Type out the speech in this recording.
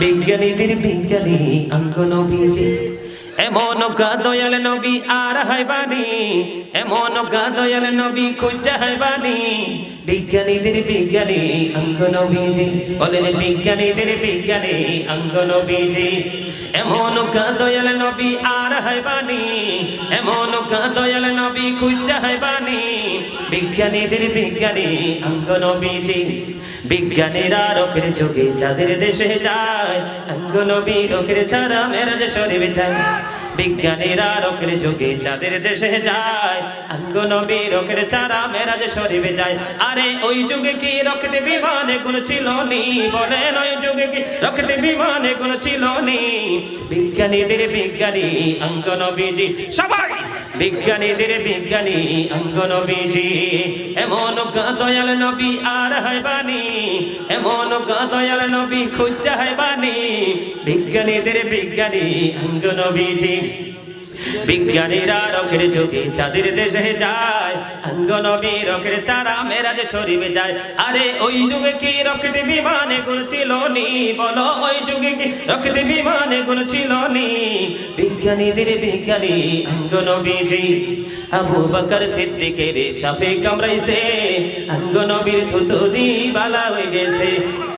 বিজ্ঞানীদের বিজ্ঞানী অঙ্গ নবীজি এমন দয়াল নবী আর হাইবানি এমন দয়াল নবী খুঁজা হাইবানি বিজ্ঞানীদের বিজ্ঞানী অঙ্গ নবীজি বলেন বিজ্ঞানীদের বিজ্ঞানী অঙ্গ নবীজি এমন দয়াল নবী আর হাইবানি এমন দয়াল নবী খুঁজা হাইবানি বিজ্ঞানীদের বিজ্ঞানী অঙ্গ নবীজি বিজ্ঞানীরা রকের যুগে চাঁদের দেশে যায় অঙ্গ নবী রকের ছাড়া মেরাজ শরীফ যায় বিজ্ঞানীরা রকের যুগে চাঁদের দেশে যায় অঙ্গ নবী রকের ছাড়া মেরাজ শরীফ যায় আরে ওই যুগে কি রকেট বিমানে কোন ছিল নি বলেন ওই যুগে কি রকেট বিমানে কোন ছিল নি বিজ্ঞানীদের বিজ্ঞানী অঙ্গ নবীজি সবাই বিজ্ঞানীদের বিজ্ঞানী অঙ্গ নবীজি এমন দয়াল নবী আর হাইবানি এমন দয়াল নবী খুঁজা হাইবানি বিজ্ঞানীদের বিজ্ঞানী অঙ্গ নবীজি বিজ্ঞানীরা রকের যুগে চাঁদের দেশে যায় অঙ্গ নবী রকের ছাড়া মেরাজ শরীফ যায় আরে ওই যুগে কি রকেট বিমানে কোন ছিল নি বলো ওই যুগে কি রকেট বিমানে কোন ছিল নি বিজ্ঞানীদের বিজ্ঞানী অঙ্গ নবীজি আবু বকর সিদ্দিকের সাফে কামড়াইছে অঙ্গ নবীর থুতু দি বালা হয়ে গেছে।